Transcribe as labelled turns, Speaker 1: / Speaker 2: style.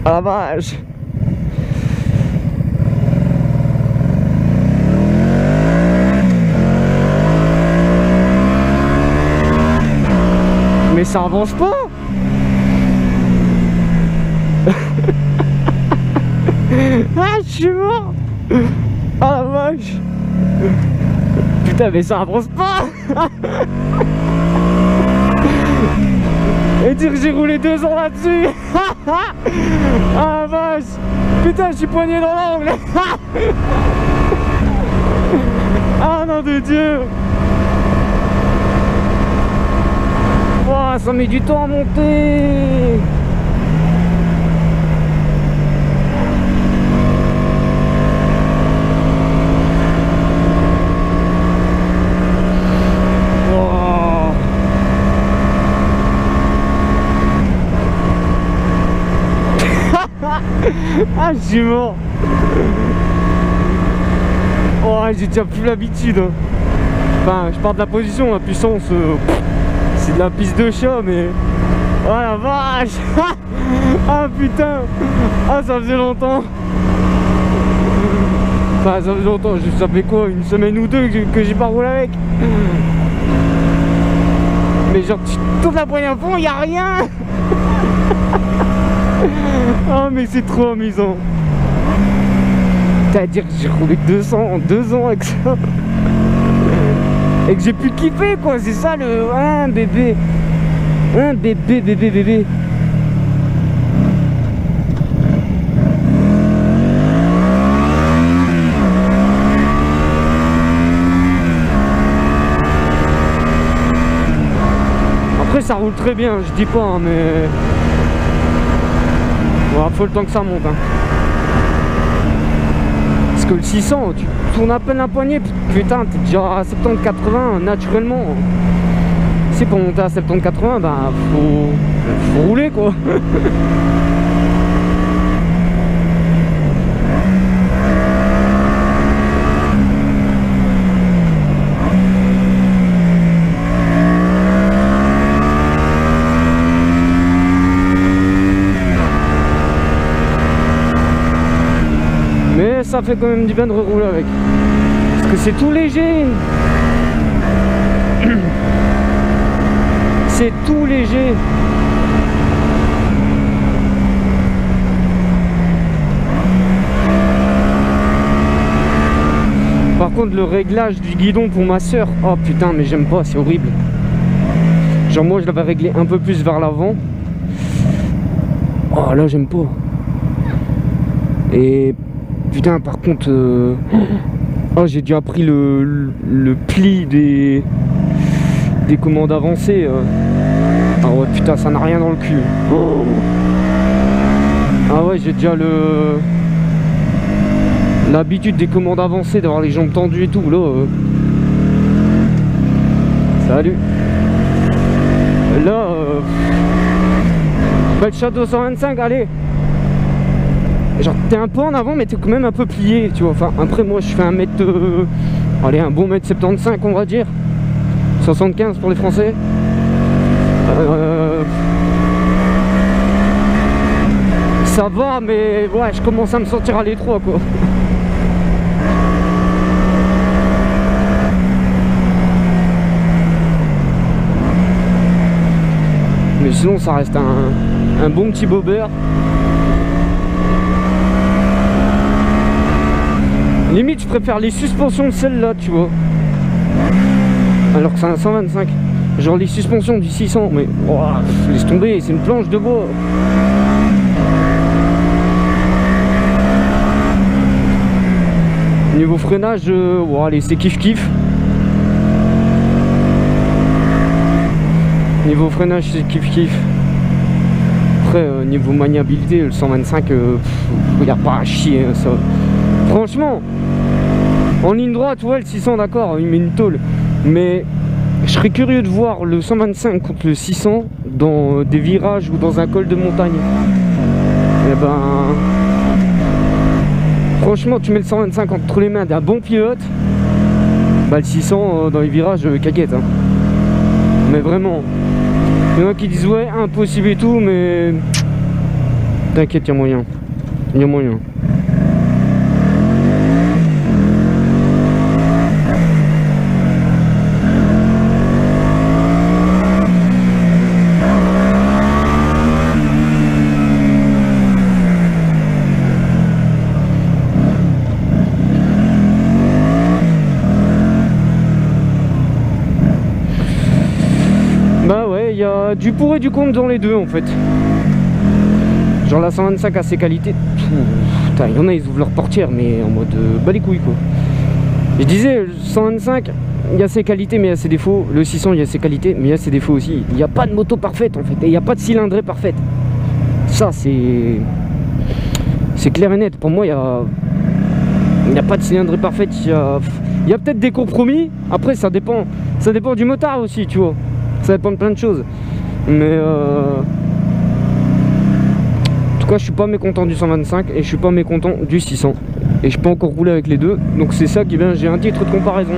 Speaker 1: Ah la vache. Mais ça avance pas. Ah, je suis mort. Ah la vache. Putain, mais ça avance pas. Et dire que j'ai roulé 2 ans là-dessus. Ah la vache. Putain, je suis poigné dans l'angle. Ah non de Dieu. Oh, ça met du temps à monter. Ah, je suis mort. Oh, j'ai déjà plus l'habitude. Enfin, je pars de la position, la puissance, c'est de la piste de chat, mais... Oh la vache. Ah putain. Ah, ça faisait longtemps. Enfin, ça faisait longtemps, ça fait quoi, une semaine ou deux que j'ai pas roulé avec. Mais genre, toute la poignée à fond, y a rien. Oh mais c'est trop amusant. C'est-à-dire que j'ai roulé 200 en 2 ans avec ça. Et que j'ai pu kiffer quoi, c'est ça le... Un bébé. Un bébé. Après ça roule très bien, je dis pas hein, mais... Bon, faut le temps que ça monte hein. Parce que le 600, tu tournes à peine la poignée, putain, t'es déjà à 70-80 naturellement. Si pour monter à 70-80, bah faut rouler quoi. Ça fait quand même du bien de rerouler avec, parce que c'est tout léger. C'est tout léger. Par contre le réglage du guidon pour ma soeur, oh putain mais j'aime pas, c'est horrible. Genre moi je l'avais réglé un peu plus vers l'avant. Oh là j'aime pas. Et putain par contre oh, j'ai déjà pris le pli des commandes avancées. Ah ouais putain ça n'a rien dans le cul. Oh. Ah ouais j'ai déjà l'habitude des commandes avancées, d'avoir les jambes tendues et tout là. Salut. Là belle Shadow 125, allez. Genre t'es un peu en avant mais t'es quand même un peu plié tu vois. Enfin après moi je fais allez un bon mètre 75 on va dire. 75 pour les Français. Ça va mais ouais je commence à me sentir à l'étroit quoi. Mais sinon ça reste un bon petit bobber. Limite je préfère les suspensions de celle-là tu vois. Alors que c'est un 125. Genre les suspensions du 600. Mais oh, laisse tomber, c'est une planche de bois. Niveau freinage, oh, allez c'est kiff kiff. Niveau freinage c'est kiff kiff. Après niveau maniabilité le 125 il n'y a pas à chier hein, ça. Franchement, en ligne droite, ouais, le 600, d'accord, il met une tôle. Mais je serais curieux de voir le 125 contre le 600 dans des virages ou dans un col de montagne. Et ben, franchement, tu mets le 125 entre les mains d'un bon pilote, bah le 600 dans les virages, caquette. Hein. Mais vraiment, il y en a qui disent ouais, impossible et tout, mais T'inquiète, y'a moyen. Y'a moyen. Bah ouais, il y a du pour et du contre dans les deux en fait. Genre la 125 a ses qualités. Putain, il y en a, ils ouvrent leur portière, mais en mode bas les couilles quoi. Je disais, le 125, il y a ses qualités, mais il y a ses défauts. Le 600, il y a ses qualités, mais il y a ses défauts aussi. Il n'y a pas de moto parfaite en fait, et il n'y a pas de cylindrée parfaite. Ça, c'est clair et net. Pour moi, il n'y a pas de cylindrée parfaite. Il y a peut-être des compromis. Après, ça dépend du motard aussi, tu vois. Ça dépend de plein de choses. Mais en tout cas, je suis pas mécontent du 125 et je suis pas mécontent du 600. Et je peux encore rouler avec les deux. Donc c'est ça qui vient, j'ai un titre de comparaison.